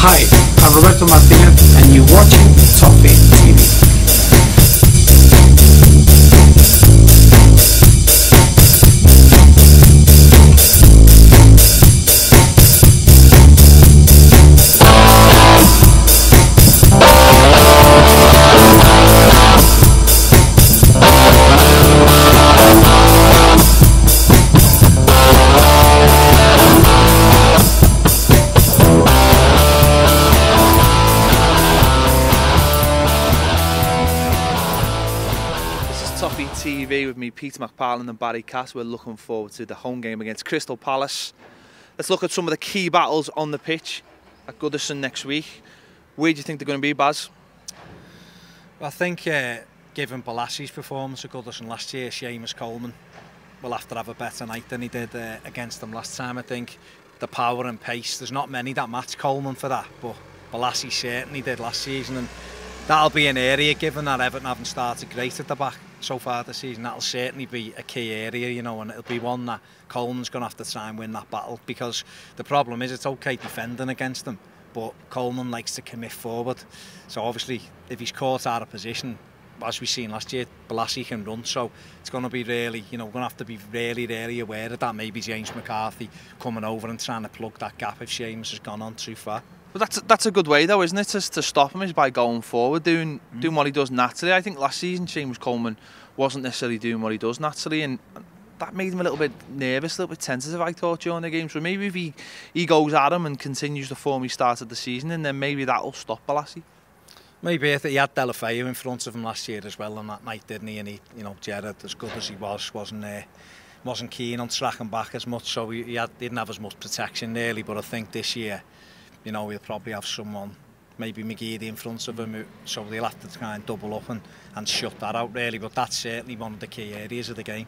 Hi, I'm Roberto Martinez and you're watching Toffee TV. Toffee TV with me, Peter McParland and Barry Cass. We're looking forward to the home game against Crystal Palace. Let's look at some of the key battles on the pitch at Goodison next week. Where do you think they're going to be, Baz? Well, I think given Bolassi's performance at Goodison last year, Seamus Coleman will have to have a better night than he did against them last time. I think the power and pace, there's not many that match Coleman for that, but Bolassi certainly did last season, and that'll be an area, given that Everton haven't started great at the back so far this season, that'll certainly be a key area, you know, and it'll be one that Coleman's going to have to try and win that battle, because the problem is it's okay defending against them, but Coleman likes to commit forward. So obviously, if he's caught out of position, as we've seen last year, Bolassi can run, so it's going to be really, you know, we're going to have to be really aware of that. Maybe James McCarthy coming over and trying to plug that gap if Seamus has gone on too far. But that's a good way though, isn't it, to stop him, is by going forward, doing what he does naturally. I think last season Seamus Coleman wasn't necessarily doing what he does naturally, and that made him a little bit nervous, a little bit tentative, I thought, during the game. So maybe if he goes at him and continues the form he started the season in, then maybe that'll stop Bolassi. Maybe. I think he had Delafeu in front of him last year as well on that night, didn't he? And he, you know, Gerrard, as good as he wasn't keen on tracking back as much, so he didn't have as much protection nearly. But I think this year, you know, we'll probably have someone, maybe McGeady in front of him, so they'll have to try and double up and shut that out really. But that's certainly one of the key areas of the game.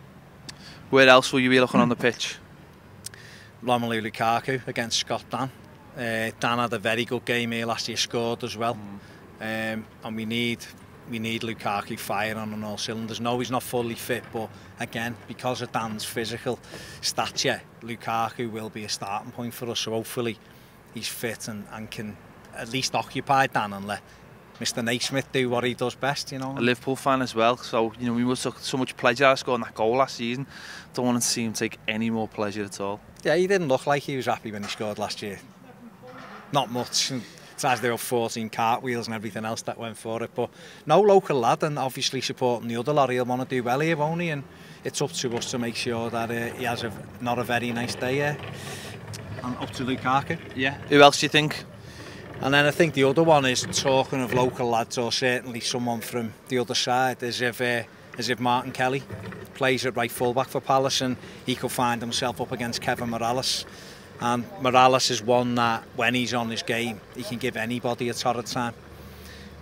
Where else will you be looking on the pitch? Romelu Lukaku against Scott Dan. Dan had a very good game here last year, scored as well. And we need Lukaku firing on all cylinders. No, he's not fully fit, but again, because of Dan's physical stature, Lukaku will be a starting point for us. So hopefully he's fit and can at least occupy Dan and let Mr. Naismith do what he does best, you know. A Liverpool fan as well, so you know we must have so much pleasure out of scoring that goal last season. Don't want to see him take any more pleasure at all. Yeah, he didn't look like he was happy when he scored last year. Not much. It's as there were 14 cartwheels and everything else that went for it, but no, local lad, and obviously supporting the other lot. He'll want to do well here, won't he? And it's up to us to make sure that he has not a very nice day here. And up to Lukaku. Yeah. Who else do you think? And then I think the other one is, talking of local lads, or certainly someone from the other side, as if Martin Kelly plays at right fullback for Palace and he could find himself up against Kevin Morales. And Morales is one that, when he's on his game, he can give anybody a torrid time.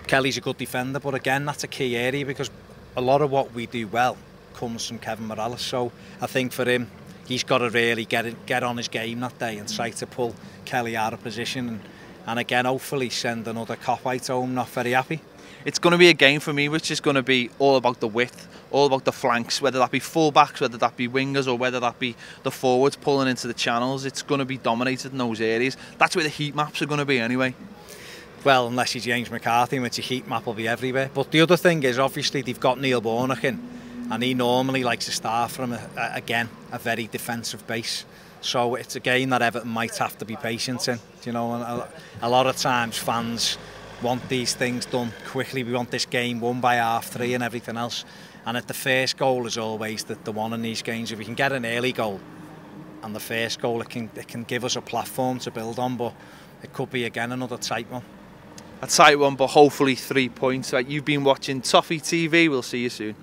Kelly's a good defender, but again, that's a key area, because a lot of what we do well comes from Kevin Morales. So I think for him, he's got to really get on his game that day and try to pull Kelly out of position and again, hopefully send another cop-out home not very happy. It's going to be a game for me which is going to be all about the width, all about the flanks, whether that be full-backs, whether that be wingers, or whether that be the forwards pulling into the channels. It's going to be dominated in those areas. That's where the heat maps are going to be anyway. Well, unless you're James McCarthy, in which your heat map will be everywhere. But the other thing is, obviously, they've got Neil Warnock in, and he normally likes to start from, a very defensive base. So it's a game that Everton might have to be patient in. You know, and a lot of times fans want these things done quickly. We want this game won by 3:30 and everything else. And at the first goal is always the one in these games. If we can get an early goal, and the first goal, it can give us a platform to build on. But it could be again another tight one. A tight one, but hopefully 3 points. You've been watching Toffee TV. We'll see you soon.